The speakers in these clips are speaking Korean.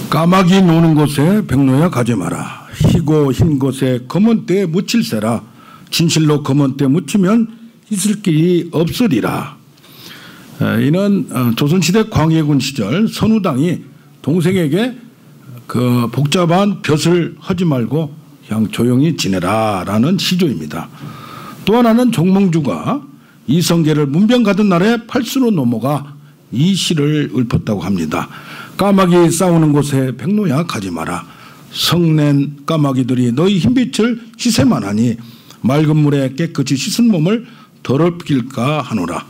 까마귀 노는 곳에 백로야 가지 마라. 희고 흰 곳에 검은 때 묻힐세라. 진실로 검은 때 묻히면 있을 길이 없으리라. 이는 조선시대 광해군 시절 선우당이 동생에게 그 복잡한 벼슬 하지 말고 그냥 조용히 지내라 라는 시조입니다. 또 하나는 정몽주가 이성계를 문병 가던 날에 팔수로 넘어가 이 시를 읊었다고 합니다. 까마귀 싸우는 곳에 백로야 가지 마라. 성낸 까마귀들이 너희 흰빛을 씻을만 하니 맑은 물에 깨끗이 씻은 몸을 더럽힐까 하노라.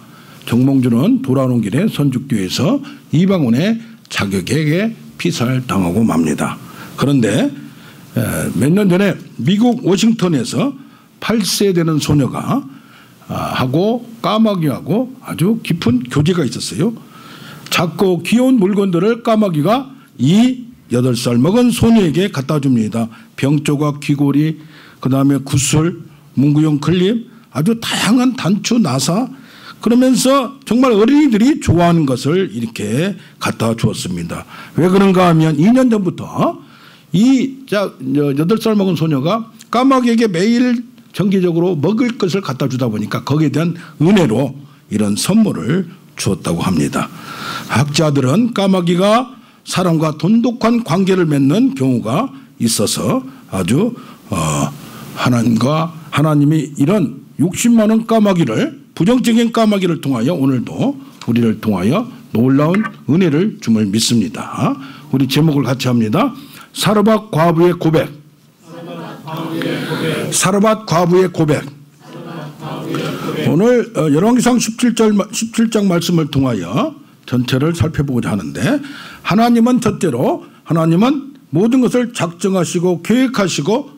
정몽주는 돌아오는 길에 선죽교에서 이방원의 자격에게 피살당하고 맙니다. 그런데 몇 년 전에 미국 워싱턴에서 8세 되는 소녀가 하고 까마귀하고 아주 깊은 교제가 있었어요. 작고 귀여운 물건들을 까마귀가 이 8살 먹은 소녀에게 갖다 줍니다. 병조각, 귀고리, 그 다음에 구슬, 문구용 클립, 아주 다양한 단추, 나사, 그러면서 정말 어린이들이 좋아하는 것을 이렇게 갖다 주었습니다. 왜 그런가 하면 2년 전부터 이 8살 먹은 소녀가 까마귀에게 매일 정기적으로 먹을 것을 갖다 주다 보니까 거기에 대한 은혜로 이런 선물을 주었다고 합니다. 학자들은 까마귀가 사람과 돈독한 관계를 맺는 경우가 있어서 아주 하나님이 이런 60만 원 까마귀를, 부정적인 까마귀를 통하여 오늘도 우리를 통하여 놀라운 은혜를 줌을 믿습니다. 우리 제목을 같이 합니다. 사르밧 과부의 고백. 사르밧 과부의 고백. 오늘 열왕기상 17장 말씀을 통하여 전체를 살펴보고자 하는데, 하나님은 첫째로 하나님은 모든 것을 작정하시고 계획하시고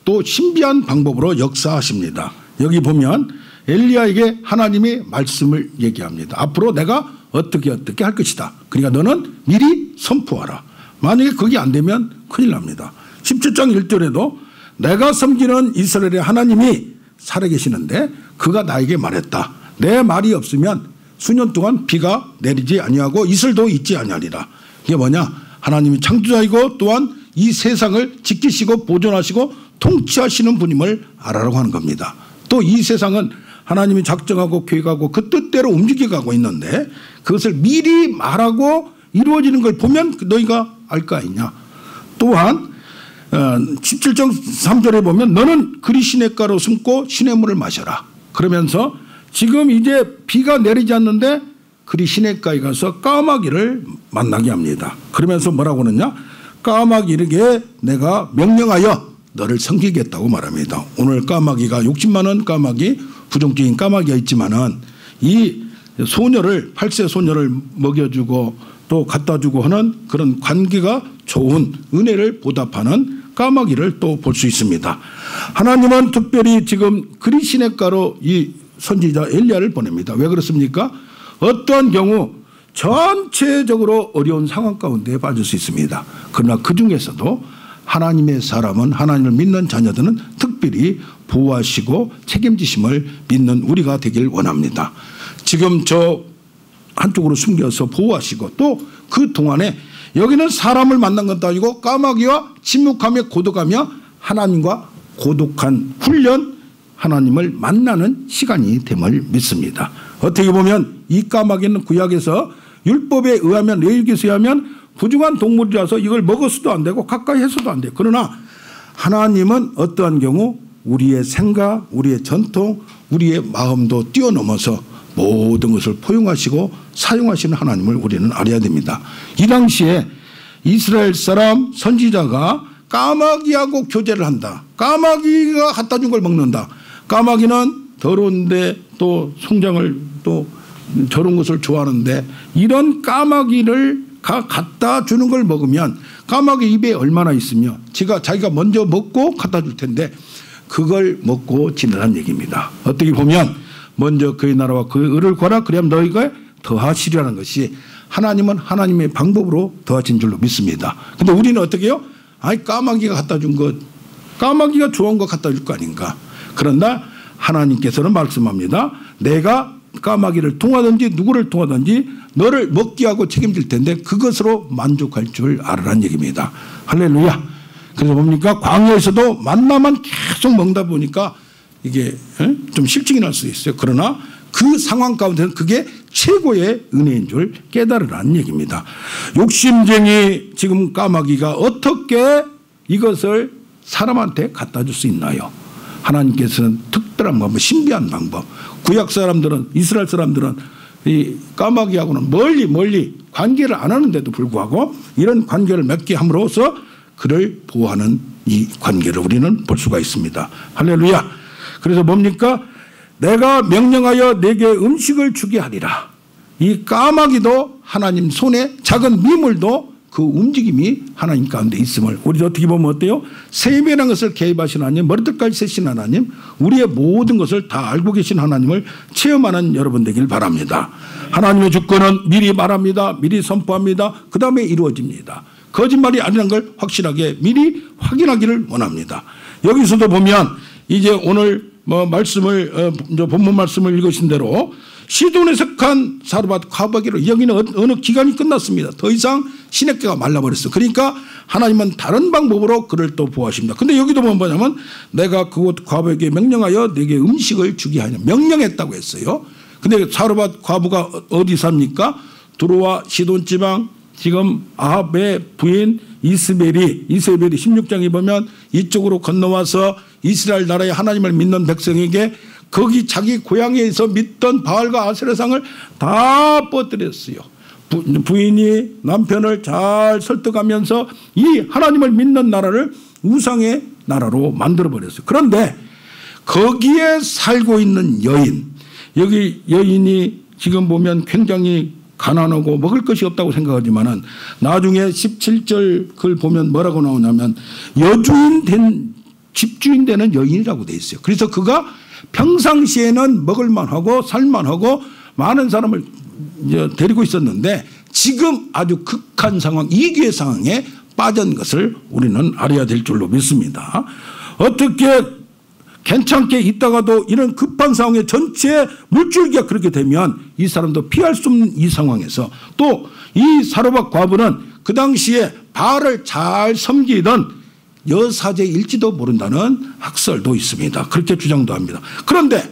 또 신비한 방법으로 역사하십니다. 여기 보면 엘리야에게 하나님이 말씀을 얘기합니다. 앞으로 내가 어떻게 할 것이다. 그러니까 너는 미리 선포하라. 만약에 그게 안 되면 큰일 납니다. 17장 1절에도 내가 섬기는 이스라엘의 하나님이 살아계시는데 그가 나에게 말했다. 내 말이 없으면 수년 동안 비가 내리지 아니하고 이슬도 있지 아니하리라. 이게 뭐냐? 하나님이 창조자이고 또한 이 세상을 지키시고 보존하시고 통치하시는 분임을 알아라고 하는 겁니다. 또 이 세상은 하나님이 작정하고 계획하고 그 뜻대로 움직여가고 있는데 그것을 미리 말하고 이루어지는 걸 보면 너희가 알 거 아니냐. 또한 17장 3절에 보면 너는 그리 시냇가로 숨고 시냇물을 마셔라. 그러면서 지금 이제 비가 내리지 않는데 그리 시냇가에 가서 까마귀를 만나게 합니다. 그러면서 뭐라고 하느냐? 까마귀에게 내가 명령하여 너를 섬기겠다고 말합니다. 오늘 까마귀가 60만 원 까마귀, 부정적인 까마귀가 있지만은 이 소녀를, 8세 소녀를 먹여주고 또 갖다 주고 하는 그런 관계가 좋은 은혜를 보답하는 까마귀를 또 볼 수 있습니다. 하나님은 특별히 지금 그리 시냇가로 이 선지자 엘리야를 보냅니다. 왜 그렇습니까? 어떠한 경우 전체적으로 어려운 상황 가운데 빠질 수 있습니다. 그러나 그 중에서도 하나님의 사람은, 하나님을 믿는 자녀들은 특별히 보호하시고 책임지심을 믿는 우리가 되길 원합니다. 지금 저 한쪽으로 숨겨서 보호하시고 또 그 동안에 여기는 사람을 만난 것도 아니고 까마귀와 침묵하며 고독하며 하나님과 고독한 훈련, 하나님을 만나는 시간이 됨을 믿습니다. 어떻게 보면 이 까마귀는 구약에서 율법에 의하면, 레위기서에 의하면 부정한 동물이라서 이걸 먹어서도 안 되고 가까이 해서도 안 돼요. 그러나 하나님은 어떠한 경우 우리의 생각, 우리의 전통, 우리의 마음도 뛰어넘어서 모든 것을 포용하시고 사용하시는 하나님을 우리는 알아야 됩니다. 이 당시에 이스라엘 사람 선지자가 까마귀하고 교제를 한다. 까마귀가 갖다 준 걸 먹는다. 까마귀는 더러운데 또 송장을 또 저런 것을 좋아하는데 이런 까마귀를 갖다 주는 걸 먹으면 까마귀 입에 얼마나 있으며 자기가 먼저 먹고 갖다 줄 텐데 그걸 먹고 지내라는 얘기입니다. 어떻게 보면 먼저 그의 나라와 그의 의를 구하라. 그래야 너희가 더하시리라는 것이 하나님은 하나님의 방법으로 더하신 줄로 믿습니다. 근데 우리는 어떻게 해요? 아니 까마귀가 갖다 준 것, 까마귀가 좋은 거 갖다 줄 거 아닌가. 그러나 하나님께서는 말씀합니다. 내가 까마귀를 통하든지 누구를 통하든지 너를 먹게 하고 책임질 텐데 그것으로 만족할 줄 알아라는 얘기입니다. 할렐루야. 그래서 뭡니까? 광야에서도 만나만 계속 먹다 보니까 이게 좀 실증이 날 수 있어요. 그러나 그 상황 가운데는 그게 최고의 은혜인 줄 깨달으라는 얘기입니다. 욕심쟁이 지금 까마귀가 어떻게 이것을 사람한테 갖다 줄 수 있나요? 하나님께서는 특별한 방법, 신비한 방법. 구약 사람들은, 이스라엘 사람들은 이 까마귀하고는 멀리 관계를 안 하는데도 불구하고 이런 관계를 맺게 함으로써 그를 보호하는 이 관계를 우리는 볼 수가 있습니다. 할렐루야. 그래서 뭡니까? 내가 명령하여 내게 음식을 주게 하리라. 이 까마귀도 하나님 손에 작은 미물도 그 움직임이 하나님 가운데 있음을 우리 어떻게 보면 어때요? 세밀한 것을 개입하신 하나님, 머리털까지 세신 하나님, 우리의 모든 것을 다 알고 계신 하나님을 체험하는 여러분 되길 바랍니다. 하나님의 주권은 미리 말합니다. 미리 선포합니다. 그 다음에 이루어집니다. 거짓말이 아니라는 걸 확실하게 미리 확인하기를 원합니다. 여기서도 보면 이제 오늘 말씀을 본문 말씀을 읽으신 대로 시돈에 속한 사르밧 과부하기로 여기는 어느 기간이 끝났습니다. 더 이상 시냇가가 말라버렸어요. 그러니까 하나님은 다른 방법으로 그를 또 보호하십니다. 근데 여기도 뭐냐면 내가 그곳 과부에게 명령하여 내게 음식을 주게 하냐 명령했다고 했어요. 근데 사르밧 과부가 어디 삽니까? 두로와 시돈 지방 지금 아합의 부인 이세벨이 16장에 보면 이쪽으로 건너와서 이스라엘 나라의 하나님을 믿는 백성에게 거기 자기 고향에서 믿던 바알과 아세라상을 다 뻗들였어요. 부인이 남편을 잘 설득하면서 이 하나님을 믿는 나라를 우상의 나라로 만들어버렸어요. 그런데 거기에 살고 있는 여인, 여기 여인이 지금 보면 굉장히 가난하고 먹을 것이 없다고 생각하지만은 나중에 17절 글 보면 뭐라고 나오냐면 여주인 된 집주인 되는 여인이라고 돼 있어요. 그래서 그가 평상시에는 먹을만하고 살만하고 많은 사람을 데리고 있었는데 지금 아주 극한 상황, 이기의 상황에 빠진 것을 우리는 알아야 될 줄로 믿습니다. 어떻게 괜찮게 있다가도 이런 급한 상황에 전체 물줄기가 그렇게 되면 이 사람도 피할 수 없는 이 상황에서 또 이 사르밧 과부는 그 당시에 바알을 잘 섬기던 여사제일지도 모른다는 학설도 있습니다. 그렇게 주장도 합니다. 그런데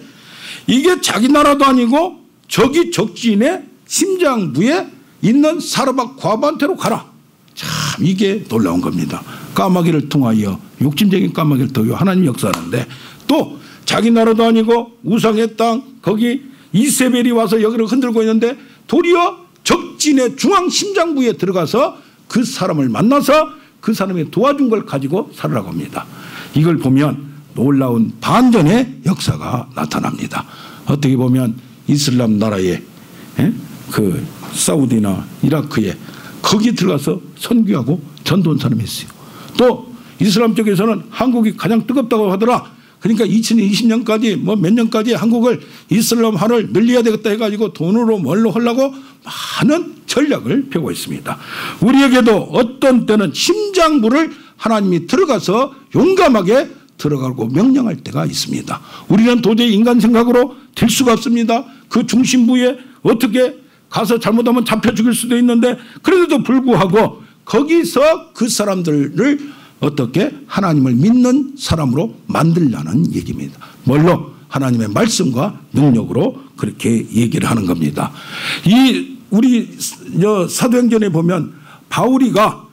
이게 자기 나라도 아니고 저기 적지인의 심장부에 있는 사르밧 과부한테로 가라. 참 이게 놀라운 겁니다. 까마귀를 통하여 욕심적인 까마귀를 통하여 하나님 역사하는데 또 자기 나라도 아니고 우상의 땅 거기 이세벨이 와서 여기를 흔들고 있는데 도리어 적진의 중앙 심장부에 들어가서 그 사람을 만나서 그 사람이 도와준 걸 가지고 살으라고 합니다. 이걸 보면 놀라운 반전의 역사가 나타납니다. 어떻게 보면 이슬람 나라의 그 사우디나 이라크에 거기 들어가서 선교하고 전도한 사람이 있어요. 또 이슬람 쪽에서는 한국이 가장 뜨겁다고 하더라. 그러니까 2020년까지 몇 년까지 한국을 이슬람화를 늘려야 되겠다 해가지고 돈으로 뭘로 하려고 많은 전략을 펴고 있습니다. 우리에게도 어떤 때는 심장부를 하나님이 들어가서 용감하게 들어가고 명령할 때가 있습니다. 우리는 도저히 인간 생각으로 될 수가 없습니다. 그 중심부에 어떻게 가서 잘못하면 잡혀 죽일 수도 있는데 그래도 불구하고 거기서 그 사람들을 어떻게 하나님을 믿는 사람으로 만들라는 얘기입니다. 뭘로? 하나님의 말씀과 능력으로 그렇게 얘기를 하는 겁니다. 우리 사도행전에 보면 바울이가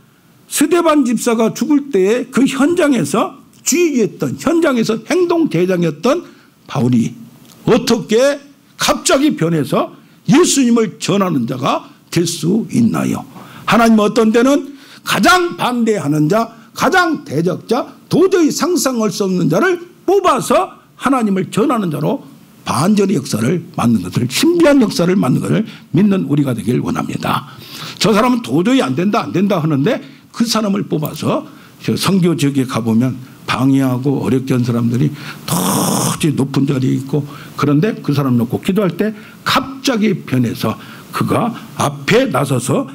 스데반 집사가 죽을 때에 그 현장에서 주의했던 현장에서 행동대장이었던 바울이 어떻게 갑자기 변해서 예수님을 전하는 자가 될 수 있나요? 하나님은 어떤 때는 가장 반대하는 자, 가장 대적자, 도저히 상상할 수 없는 자를 뽑아서 하나님을 전하는 자로 반전의 역사를 만든 것을, 신비한 역사를 만든 것을 믿는 우리가 되길 원합니다. 저 사람은 도저히 안 된다 하는데 그 사람을 뽑아서 선교 지역에 가보면 방해하고 어렵게 한 사람들이 도저히 높은 자리에 있고 그런데 그 사람 놓고 기도할 때 갑자기 변해서 그가 앞에 나서서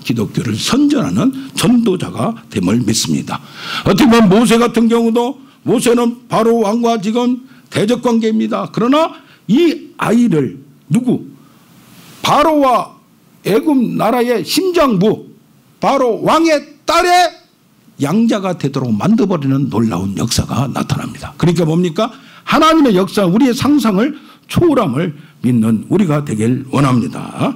기독교를 선전하는 전도자가 됨을 믿습니다. 어떻게 보면 모세 같은 경우도 모세는 바로 왕과 지금 대적 관계입니다. 그러나 이 아이를 누구? 바로와 애굽 나라의 심장부 바로 왕의 딸의 양자가 되도록 만들어버리는 놀라운 역사가 나타납니다. 그러니까 뭡니까? 하나님의 역사, 우리의 상상을 초월함을 믿는 우리가 되길 원합니다.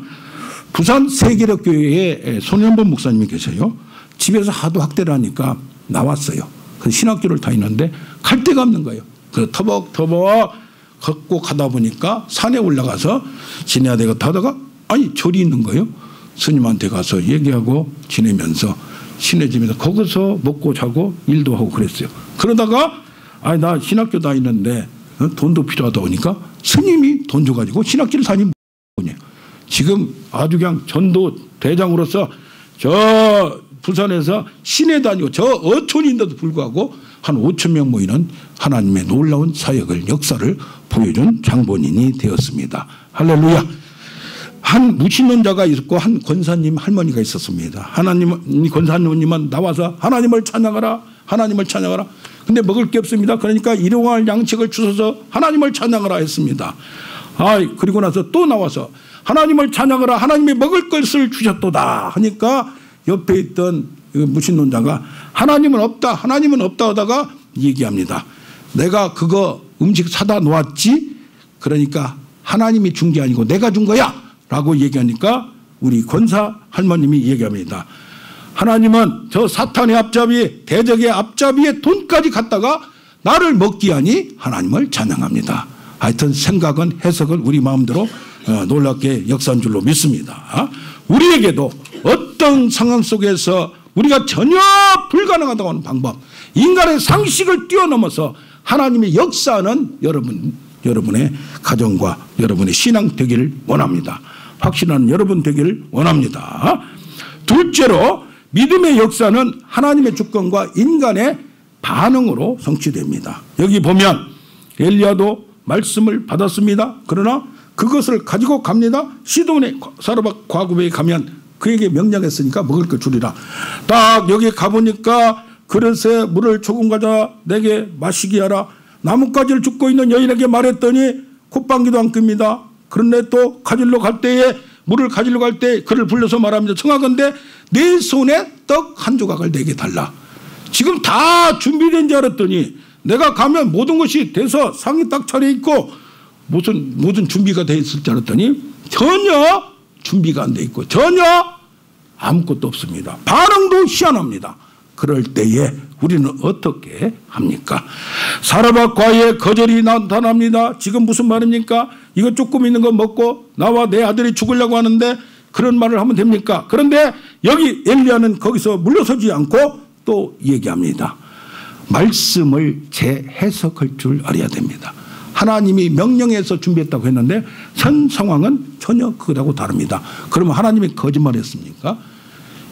부산 세계력교회에 손현범 목사님이 계세요. 집에서 하도 학대를 하니까 나왔어요. 그 신학교를 다니는데 갈 데가 없는 거예요. 그 터벅터벅 걷고 가다 보니까 산에 올라가서 지내야 되고 하다가 아니 절이 있는 거예요. 스님한테 가서 얘기하고 지내면서 친해지면서 거기서 먹고 자고 일도 하고 그랬어요. 그러다가 아니 나 신학교 다니는데 돈도 필요하다 보니까 스님이 돈 줘가지고 신학교를 다니면 뭐냐. 지금 아주 그냥 전도 대장으로서 저 부산에서 시내 다니고 저 어촌인데도 불구하고 한 5천 명 모이는 하나님의 놀라운 사역을 역사를 보여준 장본인이 되었습니다. 할렐루야. 한 무신론자가 있었고 한 권사님 할머니가 있었습니다. 하나님 권사님은 나와서 하나님을 찬양하라 하나님을 찬양하라. 근데 먹을 게 없습니다. 그러니까 일용할 양식을 주셔서 하나님을 찬양하라 했습니다. 그리고 나서 또 나와서 하나님을 찬양하라 하나님이 먹을 것을 주셨도다 하니까 옆에 있던 무신론자가 하나님은 없다 하다가 얘기합니다. 내가 그거 음식 사다 놓았지 그러니까 하나님이 준 게 아니고 내가 준 거야 라고 얘기하니까 우리 권사 할머님이 얘기합니다. 하나님은 저 사탄의 앞잡이 대적의 앞잡이에 돈까지 갖다가 나를 먹게 하니 하나님을 찬양합니다. 하여튼 생각은 해석은 우리 마음대로 놀랍게 역사한 줄로 믿습니다. 우리에게도 어떤 상황 속에서 우리가 전혀 불가능하다고 하는 방법 인간의 상식을 뛰어넘어서 하나님의 역사하는 여러분의 가정과 여러분의 신앙 되기를 원합니다. 확신하는 여러분 되기를 원합니다. 둘째로 믿음의 역사는 하나님의 주권과 인간의 반응으로 성취됩니다. 여기 보면 엘리야도 말씀을 받았습니다. 그러나 그것을 가지고 갑니다. 시돈의 사르밧 과부에 가면 그에게 명령했으니까 먹을 것 주리라. 딱 여기 가보니까 그릇에 물을 조금 가져 내게 마시게 하라. 나뭇가지를 줍고 있는 여인에게 말했더니 콧방귀도 안 낍니다. 그런데 또 가지러 갈 때에 물을 가지러 갈 때 그를 불러서 말합니다. 청하건대 내 손에 떡 한 조각을 내게 달라. 지금 다 준비된 줄 알았더니 내가 가면 모든 것이 돼서 상이 딱 차려있고 무슨 준비가 돼 있을 줄 알았더니 전혀 준비가 안 돼 있고 전혀 아무것도 없습니다. 반응도 희한합니다. 그럴 때에 우리는 어떻게 합니까? 사르밧 과에 거절이 나타납니다. 지금 무슨 말입니까? 이거 조금 있는 거 먹고 나와 내 아들이 죽으려고 하는데 그런 말을 하면 됩니까? 그런데 여기 엘리야는 거기서 물러서지 않고 또 얘기합니다. 말씀을 재해석할 줄 알아야 됩니다. 하나님이 명령해서 준비했다고 했는데 현 상황은 전혀 그거하고 다릅니다. 그러면 하나님이 거짓말했습니까?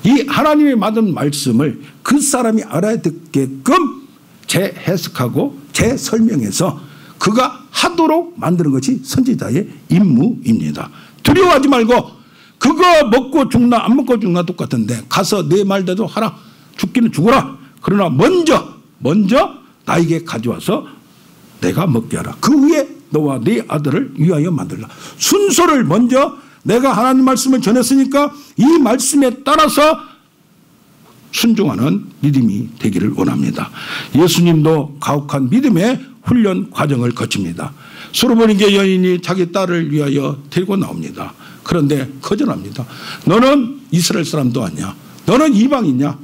이 하나님이 받은 말씀을 그 사람이 알아야 되게끔 재해석하고 재설명해서 그가 하도록 만드는 것이 선지자의 임무입니다. 두려워하지 말고 그거 먹고 죽나 안 먹고 죽나 똑같은데 가서 내 말대로 하라. 죽기는 죽어라. 그러나 먼저 나에게 가져와서 내가 먹게 하라. 그 후에 너와 네 아들을 위하여 만들라. 순서를 먼저 내가 하나님 말씀을 전했으니까 이 말씀에 따라서 순종하는 믿음이 되기를 원합니다. 예수님도 가혹한 믿음의 훈련 과정을 거칩니다. 수르보니게 여인이 자기 딸을 위하여 데리고 나옵니다. 그런데 거절합니다. 너는 이스라엘 사람도 아니야. 너는 이방이냐?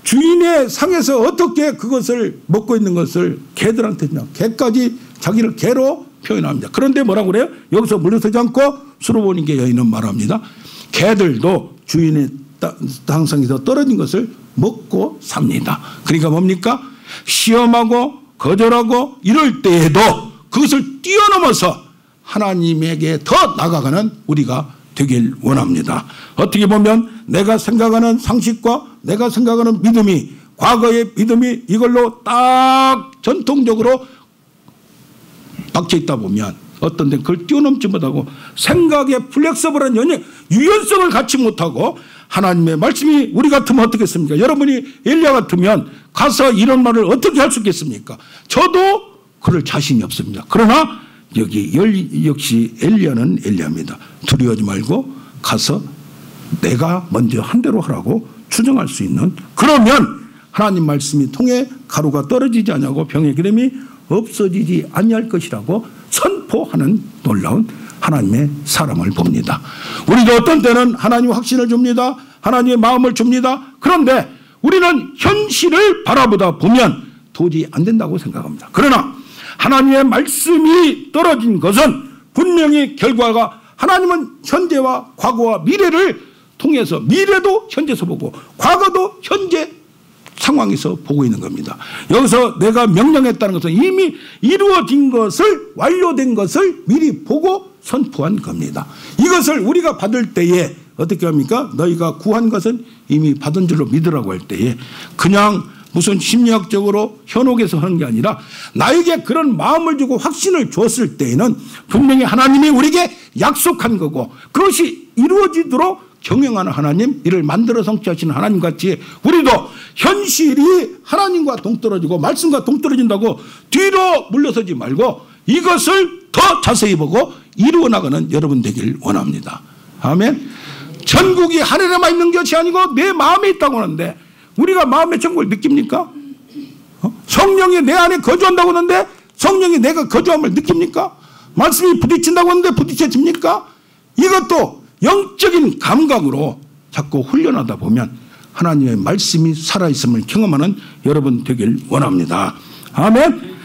주인의 상에서 어떻게 그것을 먹고 있는 것을 개들한테 주냐. 개까지 자기를 개로 표현합니다. 그런데 뭐라고 그래요? 여기서 물러서지 않고 수르보니게 여인은 말합니다. 개들도 주인의 땅상에서 떨어진 것을 먹고 삽니다. 그러니까 뭡니까? 시험하고 거절하고 이럴 때에도 그것을 뛰어넘어서 하나님에게 더 나아가는 우리가 되길 원합니다. 어떻게 보면 내가 생각하는 상식과 내가 생각하는 믿음이 과거의 믿음이 이걸로 딱 전통적으로 박혀 있다 보면 어떤 데 그걸 뛰어넘지 못하고 생각의 플렉서블한 유연성을 갖지 못하고 하나님의 말씀이 우리 같으면 어떻겠습니까? 여러분이 엘리야 같으면 가서 이런 말을 어떻게 할 수 있겠습니까? 저도 그럴 자신이 없습니다. 그러나 여기 역시 엘리야는 엘리야입니다. 두려워하지 말고 가서 내가 먼저 한 대로 하라고 추정할 수 있는, 그러면 하나님 말씀이 통해 가루가 떨어지지 않냐고 병의 기름이 없어지지 아니할 것이라고 선포하는 놀라운 하나님의 사람을 봅니다. 우리도 어떤 때는 하나님 확신을 줍니다. 하나님의 마음을 줍니다. 그런데 우리는 현실을 바라보다 보면 도저히 안 된다고 생각합니다. 그러나 하나님의 말씀이 떨어진 것은 분명히 결과가, 하나님은 현재와 과거와 미래를 통해서 미래도 현재에서 보고 과거도 현재 상황에서 보고 있는 겁니다. 여기서 내가 명령했다는 것은 이미 이루어진 것을, 완료된 것을 미리 보고 선포한 겁니다. 이것을 우리가 받을 때에 어떻게 합니까? 너희가 구한 것은 이미 받은 줄로 믿으라고 할 때에 그냥 무슨 심리학적으로 현혹해서 하는 게 아니라 나에게 그런 마음을 주고 확신을 주었을 때에는 분명히 하나님이 우리에게 약속한 거고 그것이 이루어지도록 경영하는 하나님, 이를 만들어 성취하시는 하나님 같이 우리도 현실이 하나님과 동떨어지고 말씀과 동떨어진다고 뒤로 물러서지 말고 이것을 더 자세히 보고 이루어 나가는 여러분 되길 원합니다. 아멘. 천국이 하늘에만 있는 것이 아니고 내 마음에 있다고 하는데 우리가 마음의 천국을 느낍니까? 성령이 내 안에 거주한다고 하는데 성령이 내가 거주함을 느낍니까? 말씀이 부딪힌다고 하는데 부딪혀집니까? 이것도 영적인 감각으로 자꾸 훈련하다 보면 하나님의 말씀이 살아있음을 경험하는 여러분 되길 원합니다. 아멘.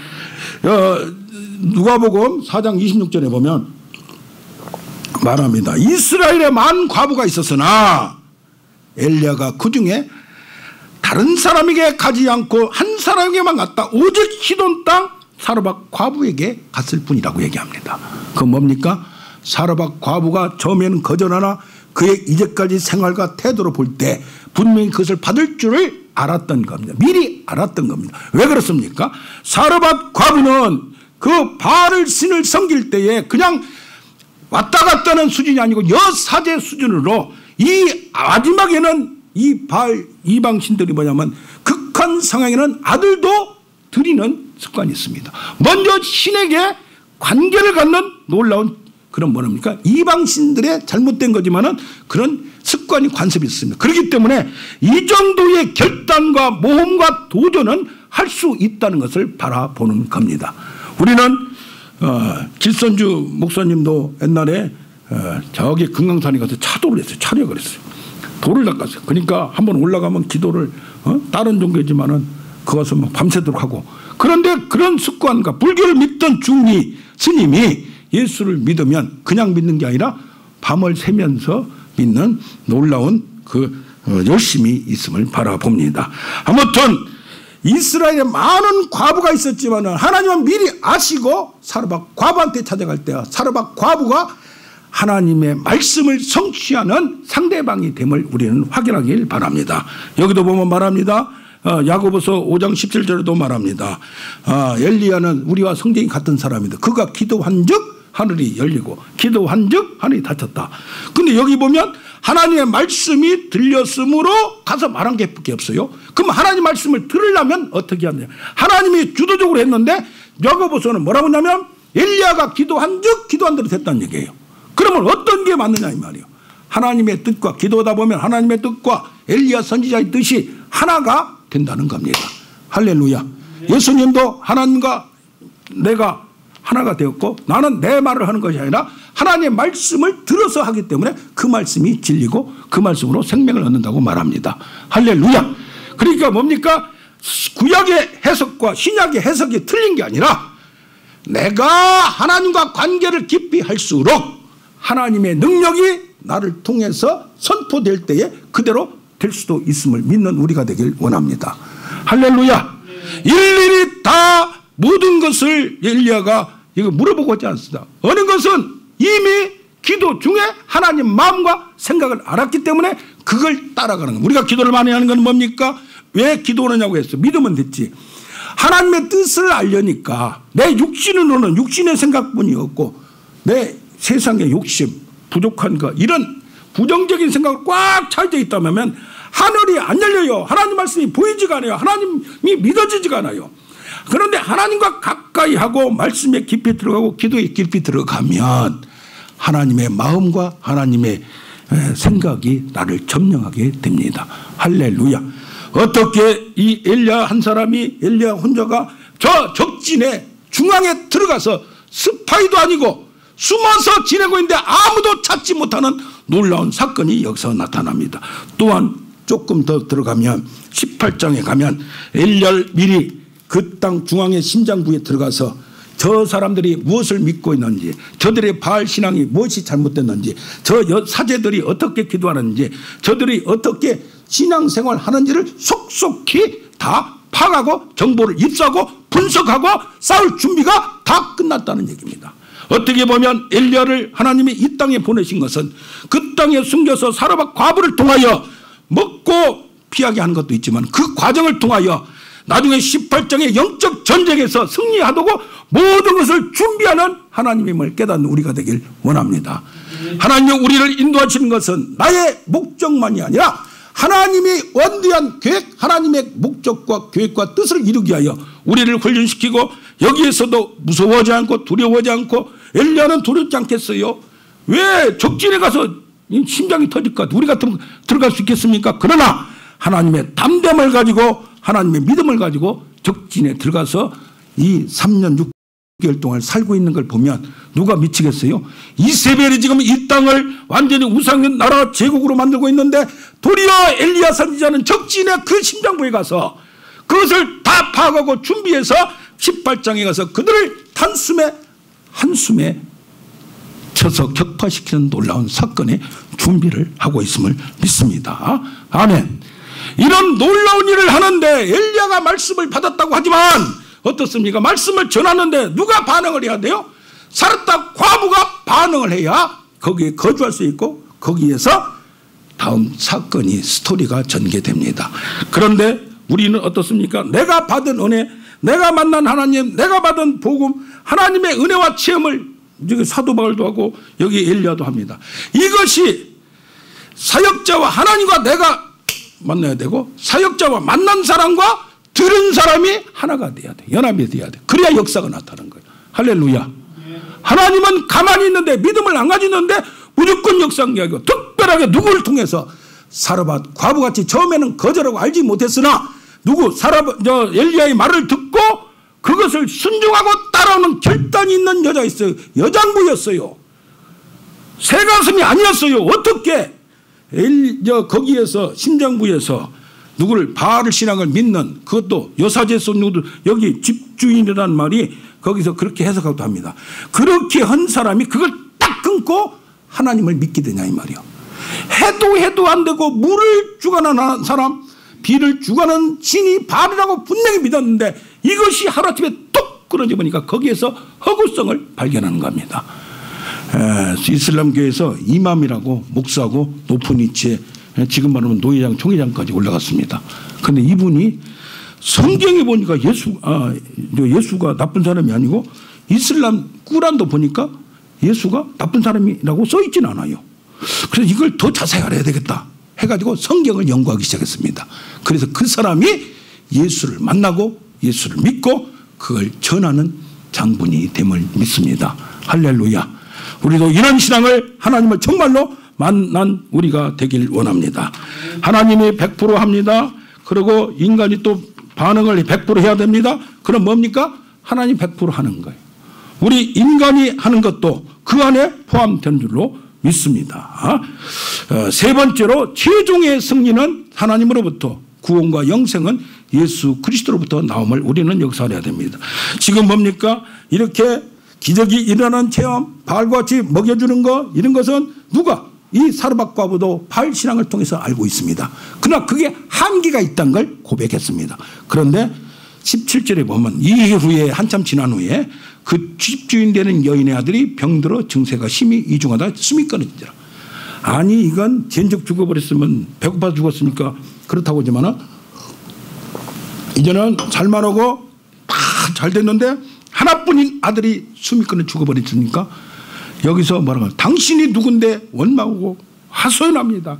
누가복음 4장 26절에 보면 말합니다. 이스라엘에 많은 과부가 있었으나 엘리야가 그 중에 다른 사람에게 가지 않고 한 사람에게만 갔다. 오직 시돈 땅 사르밧 과부에게 갔을 뿐이라고 얘기합니다. 그건 뭡니까? 사르밧 과부가 처음에는 거절하나 그의 이제까지 생활과 태도로 볼 때 분명히 그것을 받을 줄을 알았던 겁니다. 미리 알았던 겁니다. 왜 그렇습니까? 사르밧 과부는 그 바알 신을 섬길 때에 그냥 왔다 갔다 하는 수준이 아니고 여사제 수준으로 이 마지막에는 이 바알 이방 신들이 뭐냐면 극한 상황에는 아들도 드리는 습관이 있습니다. 먼저 신에게 관계를 갖는 놀라운 그런 뭐랍니까? 이방신들의 잘못된 거지만은 그런 습관이 관습이 있습니다. 그렇기 때문에 이 정도의 결단과 모험과 도전은 할 수 있다는 것을 바라보는 겁니다. 우리는 길선주 목사님도 옛날에 저기 금강산에 가서 차도를 했어요. 차력을 했어요. 돌을 닦았어요. 그러니까 한번 올라가면 기도를 다른 종교지만은 그것을 막 밤새도록 하고, 그런데 그런 습관과 불교를 믿던 중리 스님이 예수를 믿으면 그냥 믿는 게 아니라 밤을 새면서 믿는 놀라운 그 열심이 있음을 바라봅니다. 아무튼 이스라엘에 많은 과부가 있었지만 하나님은 미리 아시고 사르밧 과부한테 찾아갈 때 사르밧 과부가 하나님의 말씀을 성취하는 상대방이 됨을 우리는 확인하길 바랍니다. 여기도 보면 말합니다. 야고보서 5장 17절에도 말합니다. 엘리야는 우리와 성경이 같은 사람이다. 그가 기도한 즉 하늘이 열리고 기도한 즉 하늘이 닫혔다. 근데 여기 보면 하나님의 말씀이 들렸으므로 가서 말한 게 밖에 없어요. 그럼 하나님 말씀을 들으려면 어떻게 하냐. 하나님이 주도적으로 했는데 야고보서는 뭐라고 하냐면 엘리야가 기도한 즉 기도한 대로 됐다는 얘기예요. 그러면 어떤 게 맞느냐 이 말이에요. 하나님의 뜻과 기도하다 보면 하나님의 뜻과 엘리야 선지자의 뜻이 하나가 된다는 겁니다. 할렐루야. 예수님도 하나님과 내가 하나가 되었고 나는 내 말을 하는 것이 아니라 하나님의 말씀을 들어서 하기 때문에 그 말씀이 진리고 그 말씀으로 생명을 얻는다고 말합니다. 할렐루야. 그러니까 뭡니까? 구약의 해석과 신약의 해석이 틀린 게 아니라 내가 하나님과 관계를 깊이 할수록 하나님의 능력이 나를 통해서 선포될 때에 그대로 될 수도 있음을 믿는 우리가 되길 원합니다. 할렐루야. 일일이 다 모든 것을 엘리야가 이거 물어보고 하지 않습니다. 어느 것은 이미 기도 중에 하나님 마음과 생각을 알았기 때문에 그걸 따라가는 겁니다. 우리가 기도를 많이 하는 건 뭡니까? 왜 기도하느냐고 했어. 믿으면 됐지. 하나님의 뜻을 알려니까 내 육신으로는 육신의 생각뿐이 없고 내 세상의 욕심, 부족한 것 이런 부정적인 생각을 꽉 차져 있다면 하늘이 안 열려요. 하나님 말씀이 보이지가 않아요. 하나님이 믿어지지가 않아요. 그런데 하나님과 가까이 하고 말씀에 깊이 들어가고 기도에 깊이 들어가면 하나님의 마음과 하나님의 생각이 나를 점령하게 됩니다. 할렐루야. 어떻게 이 엘리야 한 사람이, 엘리야 혼자가 저 적진의 중앙에 들어가서 스파이도 아니고 숨어서 지내고 있는데 아무도 찾지 못하는 놀라운 사건이 여기서 나타납니다. 또한 조금 더 들어가면 18장에 가면 엘리야를 미리 그 땅 중앙의 심장부에 들어가서 저 사람들이 무엇을 믿고 있는지, 저들의 바알 신앙이 무엇이 잘못됐는지, 저 사제들이 어떻게 기도하는지, 저들이 어떻게 신앙생활 하는지를 속속히 다 파악하고 정보를 입수하고 분석하고 싸울 준비가 다 끝났다는 얘기입니다. 어떻게 보면 엘리야를 하나님이 이 땅에 보내신 것은 그 땅에 숨겨서 사르밧 과부를 통하여 먹고 피하게 하는 것도 있지만 그 과정을 통하여 나중에 18장의 영적 전쟁에서 승리하도록 모든 것을 준비하는 하나님임을 깨닫는 우리가 되길 원합니다. 하나님이 우리를 인도하시는 것은 나의 목적만이 아니라 하나님이 원대한 계획, 하나님의 목적과 계획과 뜻을 이루기 위하여 우리를 훈련시키고 여기에서도 무서워하지 않고 두려워하지 않고 엘리야는 두렵지 않겠어요? 왜 적진에 가서 심장이 터질 것 같아? 우리 같으면 들어갈 수 있겠습니까? 그러나 하나님의 담대함을 가지고 하나님의 믿음을 가지고 적진에 들어가서 이 3년 6개월 동안 살고 있는 걸 보면 누가 미치겠어요? 이세벨이 지금 이 땅을 완전히 우상 나라 제국으로 만들고 있는데 도리어 엘리야 선지자는 적진의 그 심장부에 가서 그것을 다 파악하고 준비해서 18장에 가서 그들을 한숨에 쳐서 격파시키는 놀라운 사건의 준비를 하고 있음을 믿습니다. 아멘. 이런 놀라운 일을 하는데 엘리야가 말씀을 받았다고 하지만 어떻습니까? 말씀을 전하는데 누가 반응을 해야 돼요? 사르밧 과부가 반응을 해야 거기에 거주할 수 있고 거기에서 다음 사건이 스토리가 전개됩니다. 그런데 우리는 어떻습니까? 내가 받은 은혜, 내가 만난 하나님, 내가 받은 복음, 하나님의 은혜와 체험을 여기 사도 바울도 하고 여기 엘리야도 합니다. 이것이 사역자와 하나님과 내가 만나야 되고 사역자와 만난 사람과 들은 사람이 하나가 돼야 돼. 연합이 돼야 돼. 그래야 역사가 나타나는 거예요. 할렐루야. 하나님은 가만히 있는데 믿음을 안 가지는데 무조건 역사하고 특별하게 누구를 통해서 사르밧 과부같이 처음에는 거절하고 알지 못했으나 엘리야의 말을 듣고 그것을 순종하고 따라오는 결단이 있는 여자 있어요. 여장부였어요. 새가슴이 아니었어요. 어떻게 거기에서 심장부에서 누구를 바알 신앙을 믿는 그것도 여사제소 누구들 여기 집주인이라는 말이 거기서 그렇게 해석하기도 합니다. 그렇게 한 사람이 그걸 딱 끊고 하나님을 믿게 되냐 이 말이요. 해도 안 되고 물을 주관하는 사람, 비를 주관하는 신이 바알이라고 분명히 믿었는데 이것이 하루아침에 뚝 끊어져 보니까 거기에서 허구성을 발견하는 겁니다. 이슬람교에서 이맘이라고 목사고 높은 위치에 지금 말하면 노회장, 총회장까지 올라갔습니다. 그런데 이분이 성경에 보니까 예수가 나쁜 사람이 아니고 이슬람 꾸란도 보니까 예수가 나쁜 사람이라고 써있지는 않아요. 그래서 이걸 더 자세히 알아야 되겠다 해가지고 성경을 연구하기 시작했습니다. 그래서 그 사람이 예수를 만나고 예수를 믿고 그걸 전하는 장본이 됨을 믿습니다. 할렐루야. 우리도 이런 신앙을 하나님을 정말로 만난 우리가 되길 원합니다. 하나님이 100% 합니다. 그리고 인간이 또 반응을 100% 해야 됩니다. 그럼 뭡니까? 하나님 100% 하는 거예요. 우리 인간이 하는 것도 그 안에 포함된 줄로 믿습니다. 세 번째로 최종의 승리는 하나님으로부터 구원과 영생은 예수 그리스도로부터 나옴을 우리는 역사해야 됩니다. 지금 뭡니까? 이렇게 기적이 일어나는 체험, 바알과 같이 먹여주는 거 이런 것은 누가? 이 사르밧 과부도 바알 신앙을 통해서 알고 있습니다. 그러나 그게 한계가 있다는 걸 고백했습니다. 그런데 17절에 보면 이후에 한참 지난 후에 그 집주인 되는 여인의 아들이 병들어 증세가 심히 이중하다 숨이 끊어지더라. 아니 이건 전적 죽어버렸으면 배고파 죽었으니까 그렇다고 하지만 이제는 잘만 오고 다 잘 됐는데 하나뿐인 아들이 숨이 끊어 죽어버렸으니까 여기서 뭐라고 당신이 누군데 원망하고 하소연합니다.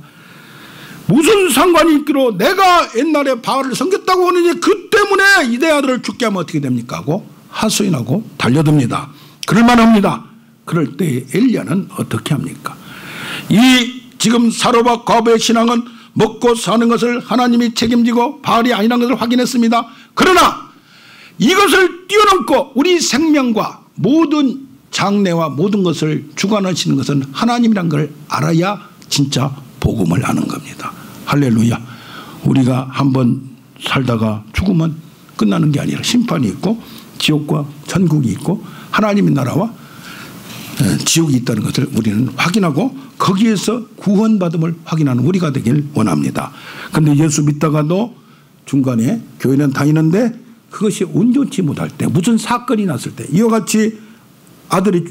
무슨 상관이 있기로 내가 옛날에 바알을 섬겼다고 하느니 그 때문에 때문에 이 내 아들을 죽게 하면 어떻게 됩니까 하고 하소연하고 달려듭니다. 그럴만합니다. 그럴 때 엘리야는 어떻게 합니까? 이 지금 사로바 과부의 신앙은 먹고 사는 것을 하나님이 책임지고 바알이 아니라는 것을 확인했습니다. 그러나 이것을 뛰어넘고 우리 생명과 모든 장래와 모든 것을 주관하시는 것은 하나님이란 걸 알아야 진짜 복음을 아는 겁니다. 할렐루야. 우리가 한번 살다가 죽으면 끝나는 게 아니라 심판이 있고 지옥과 천국이 있고 하나님의 나라와 지옥이 있다는 것을 우리는 확인하고 거기에서 구원받음을 확인하는 우리가 되길 원합니다. 그런데 예수 믿다가도 중간에 교회는 다니는데 그것이 온전치 못할 때, 무슨 사건이 났을 때, 이와 같이 아들이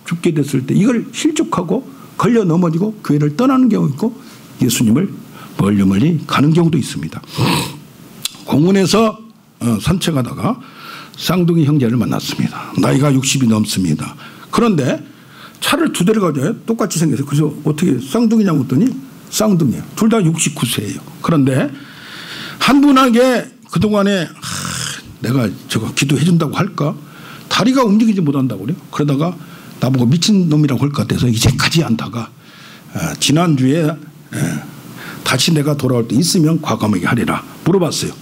죽게 됐을 때 이걸 실족하고 걸려 넘어지고 교회를 떠나는 경우 있고 예수님을 멀리 가는 경우도 있습니다. 공원에서 산책하다가 쌍둥이 형제를 만났습니다. 나이가 60이 넘습니다. 그런데 차를 두 대를 가져요. 똑같이 생겨서. 그래서 어떻게 쌍둥이냐고 했더니 쌍둥이에요. 둘 다 69세예요. 그런데 한 분에게 그동안에 내가 저거 기도해 준다고 할까? 다리가 움직이지 못한다고 그래요. 그러다가 나보고 미친놈이라고 할 것 같아서 이제 가지 않다가 지난주에 다시 내가 돌아올 때 있으면 과감하게 하리라 물어봤어요.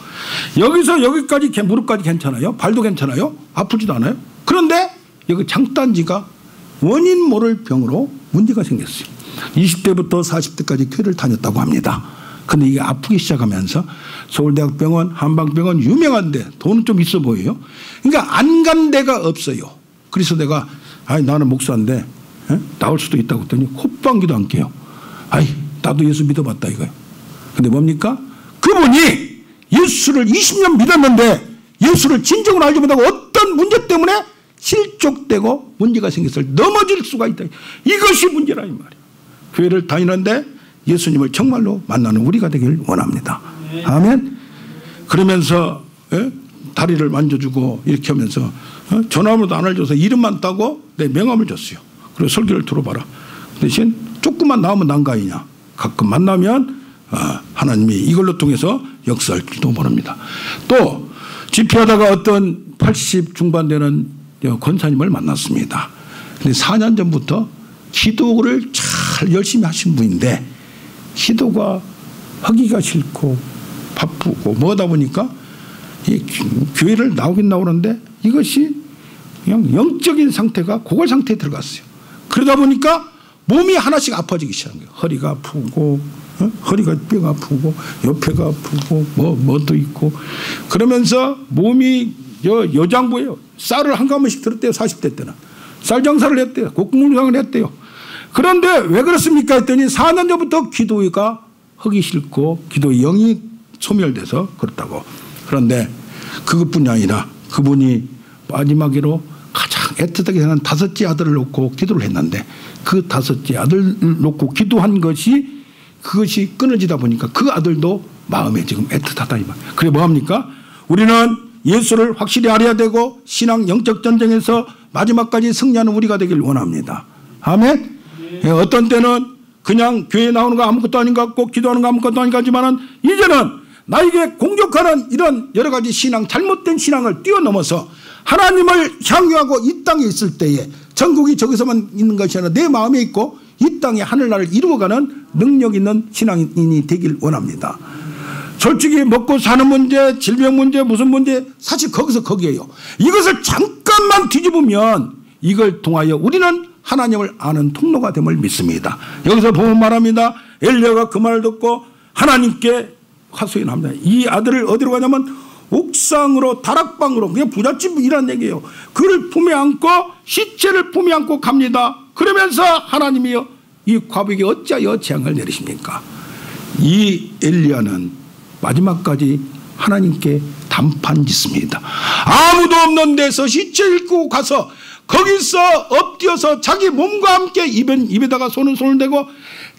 여기서 여기까지 무릎까지 괜찮아요? 발도 괜찮아요? 아프지도 않아요? 그런데 여기 장단지가 원인 모를 병으로 문제가 생겼어요. 20대부터 40대까지 교회를 다녔다고 합니다. 그런데 이게 아프기 시작하면서 서울대학병원, 한방병원 유명한데 돈은 좀 있어 보여요. 그러니까 안 간 데가 없어요. 그래서 내가 나는 목사인데 나올 수도 있다고 했더니 콧방귀도 안 껴요. 나도 예수 믿어봤다 이거예요. 근데 뭡니까? 그분이 예수를 20년 믿었는데 예수를 진정으로 알지 못하고 어떤 문제 때문에 실족되고 문제가 생겼을 넘어질 수가 있다. 이것이 문제라 이 말이에요. 교회를 다니는데 예수님을 정말로 만나는 우리가 되길 원합니다. 아멘. 그러면서 다리를 만져주고 이렇게 하면서 전화번호도 안 알려줘서 이름만 따고 내 명함을 줬어요. 그리고 설교를 들어봐라. 대신 조금만 나오면 난가이냐. 가끔 만나면 하나님이 이걸로 통해서 역사할지도 모릅니다. 또 집회하다가 어떤 80 중반 되는 권사님을 만났습니다. 근데 4년 전부터 기도를 잘 열심히 하신 분인데 기도가 하기가 싫고 바쁘고 뭐다 보니까 이 교회를 나오긴 나오는데 이것이 그냥 영적인 상태가 고갈 상태에 들어갔어요. 그러다 보니까 몸이 하나씩 아파지기 시작한 거예요. 허리가 아프고 허리가 뼈가 아프고 옆에가 아프고 뭐도 있고 그러면서 몸이 여장부예요. 쌀을 한 가마씩 들었대요. 40대 때는. 쌀 장사를 했대요. 곡물상을 했대요. 그런데 왜 그렇습니까 했더니 4년 전부터 기도가 하기 싫고 기도의 영이 소멸돼서 그렇다고. 그런데 그것뿐이 아니라 그분이 마지막으로 가장 애틋하게 생각하는 5째 아들을 놓고 기도를 했는데 그 5째 아들을 놓고 기도한 것이 그것이 끊어지다 보니까 그 아들도 마음에 지금 애틋하다 이 말. 그래 뭐합니까? 우리는 예수를 확실히 알아야 되고 신앙 영적 전쟁에서 마지막까지 승리하는 우리가 되길 원합니다. 아멘. 어떤 때는 그냥 교회 나오는 거 아무것도 아닌 것 같고 기도하는 거 아무것도 아닌 것 같지만은 이제는 나에게 공격하는 이런 여러 가지 신앙, 잘못된 신앙을 뛰어넘어서 하나님을 향유하고 이 땅에 있을 때에 전국이 저기서만 있는 것이 아니라 내 마음에 있고 이 땅에 하늘나라를 이루어가는 능력 있는 신앙인이 되길 원합니다. 솔직히 먹고 사는 문제, 질병 문제, 무슨 문제 사실 거기에요. 이것을 잠깐만 뒤집으면 이걸 통하여 우리는 하나님을 아는 통로가 됨을 믿습니다. 여기서 보면 말합니다. 엘리야가 그 말을 듣고 하나님께 하소연합니다. 이 아들을 어디로 가냐면 옥상으로 다락방으로 그냥 부잣집이라는 얘기예요. 그를 품에 안고 시체를 품에 안고 갑니다. 그러면서 하나님이여 이 과부에게 어찌하여 재앙을 내리십니까? 이 엘리야는 마지막까지 하나님께 단판 짓습니다. 아무도 없는 데서 시체를 끌고 가서 거기서 엎드려서 자기 몸과 함께 입에다가 손을 대고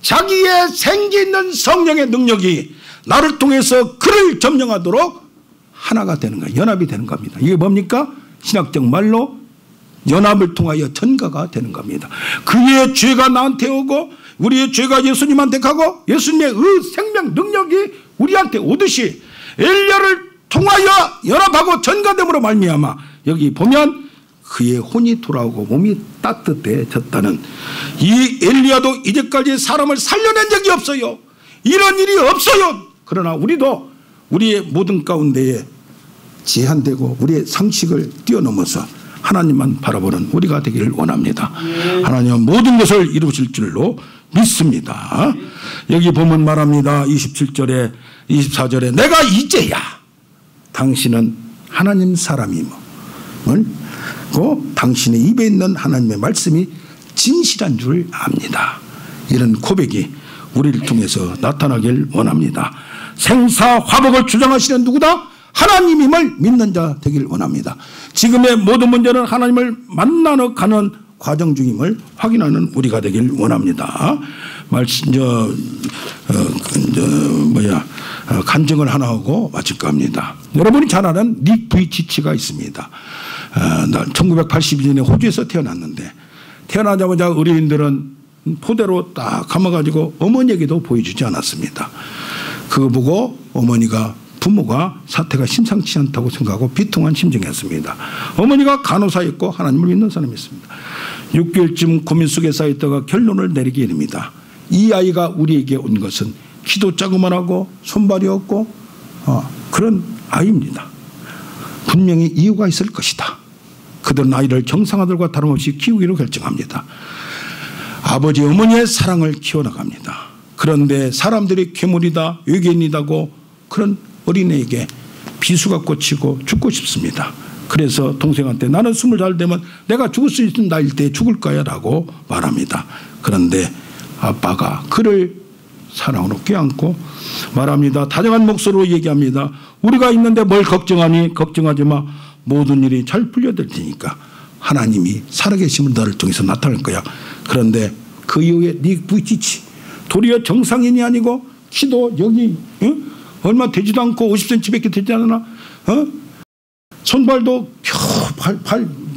자기의 생기 있는 성령의 능력이 나를 통해서 그를 점령하도록 하나가 되는 거예요. 연합이 되는 겁니다. 이게 뭡니까? 신학적 말로 연합을 통하여 전가가 되는 겁니다. 그의 죄가 나한테 오고 우리의 죄가 예수님한테 가고 예수님의 생명 능력이 우리한테 오듯이 엘리야를 통하여 연합하고 전가됨으로 말미암아 여기 보면 그의 혼이 돌아오고 몸이 따뜻해졌다는, 이 엘리야도 이제까지 사람을 살려낸 적이 없어요. 이런 일이 없어요. 그러나 우리도 우리의 모든 가운데에 제한되고 우리의 상식을 뛰어넘어서 하나님만 바라보는 우리가 되기를 원합니다. 하나님은 모든 것을 이루실 줄로 믿습니다. 여기 보면 말합니다. 27절에 24절에 내가 이제야 당신은 하나님 사람임을, 당신의 입에 있는 하나님의 말씀이 진실한 줄 압니다. 이런 고백이 우리를 통해서 나타나길 원합니다. 생사화복을 주장하시는 누구다? 하나님임을 믿는 자 되길 원합니다. 지금의 모든 문제는 하나님을 만나러 가는 과정 중임을 확인하는 우리가 되길 원합니다. 간증을 하나 하고 마칠까 합니다. 여러분이 잘 아는 닉 부이치치가 있습니다. 1982년에 호주에서 태어났는데, 태어나자마자 의료인들은 포대로 딱 감아가지고 어머니에게도 보여주지 않았습니다. 그거 보고 어머니가, 부모가 사태가 심상치 않다고 생각하고 비통한 심정이었습니다. 어머니가 간호사였고 하나님을 믿는 사람이었습니다. 6개월쯤 고민 속에 쌓였다가 결론을 내리게 됩니다. 이 아이가 우리에게 온 것은 키도 자그만하고 손발이 없고 그런 아이입니다. 분명히 이유가 있을 것이다. 그들은 아이를 정상아들과 다름없이 키우기로 결정합니다. 아버지 어머니의 사랑을 키워나갑니다. 그런데 사람들이 괴물이다, 외계인이다고 그런 어린애에게 비수가 꽂히고 죽고 싶습니다. 그래서 동생한테 나는 20살 되면 내가 죽을 수 있는 나이일 때 죽을 거야 라고 말합니다. 그런데 아빠가 그를 사랑으로 껴안고 말합니다. 다정한 목소리로 얘기합니다. 우리가 있는데 뭘 걱정하니? 걱정하지 마. 모든 일이 잘 풀려질 테니까 하나님이 살아계심을 너를 통해서 나타날 거야. 그런데 그 이후에 네 부이치치 도리어 정상인이 아니고 키도 여기 얼마 되지도 않고 50cm밖에 되지 않나? 손발도 겨우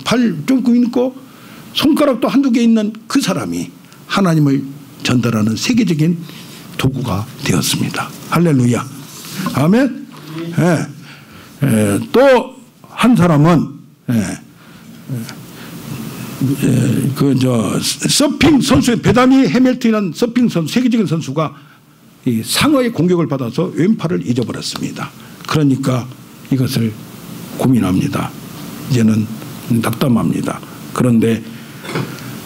발 좀 있고 손가락도 한두 개 있는 그 사람이 하나님을 전달하는 세계적인 도구가 되었습니다. 할렐루야. 아멘. 또 한 사람은 서핑 선수의 베다니 해밀턴이라는 서핑 선수, 세계적인 선수가 이 상어의 공격을 받아서 왼팔을 잊어버렸습니다. 그러니까 이것을 고민합니다. 이제는 낙담합니다. 그런데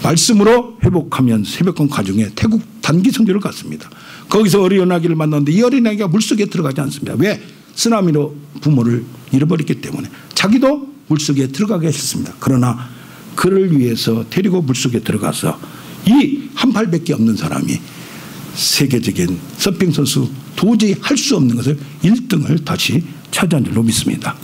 말씀으로 회복하면 새벽권 가정에 태국 단기 성지를 갔습니다. 거기서 어린아기를 만났는데 이 어린아기가 물속에 들어가지 않습니다. 왜? 쓰나미로 부모를 잃어버렸기 때문에. 자기도 물속에 들어가게 하셨습니다. 그러나 그를 위해서 데리고 물속에 들어가서 이 한 팔밖에 없는 사람이 세계적인 서핑 선수 도저히 할 수 없는 것을 1등을 다시 차지한 줄로 믿습니다.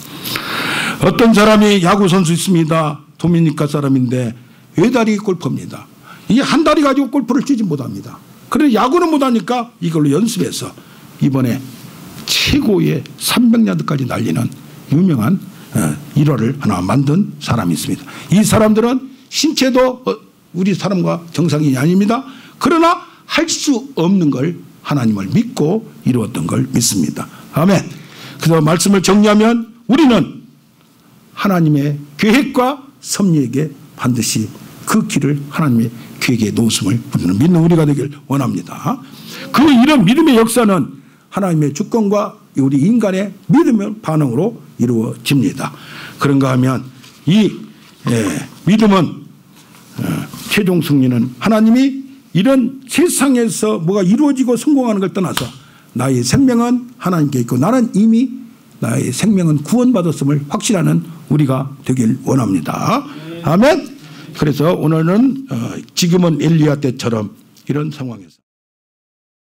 어떤 사람이 야구 선수 있습니다. 도미니카 사람인데 외다리 골퍼입니다. 이 한 다리 가지고 골프를 치지 못합니다. 그런데 야구는 못하니까 이걸로 연습해서 이번에 최고의 300야드까지 날리는 유명한 일화를 하나 만든 사람이 있습니다. 이 사람들은 신체도 우리 사람과 정상인이 아닙니다. 그러나 할 수 없는 걸 하나님을 믿고 이루었던 걸 믿습니다. 아멘. 그래서 말씀을 정리하면 우리는 하나님의 계획과 섭리에게 반드시 그 길을 하나님의 계획에 놓으심을 우리는 믿는 우리가 되길 원합니다. 그 이런 믿음의 역사는 하나님의 주권과 우리 인간의 믿음의 반응으로 이루어집니다. 그런가 하면 이 믿음은 최종 승리는 하나님이 이런 세상에서 뭐가 이루어지고 성공하는 걸 떠나서 나의 생명은 하나님께 있고 나는 이미 나의 생명은 구원받았음을 확신하는 우리가 되길 원합니다. 아멘. 그래서 오늘은 지금은 엘리야 때처럼 이런 상황에서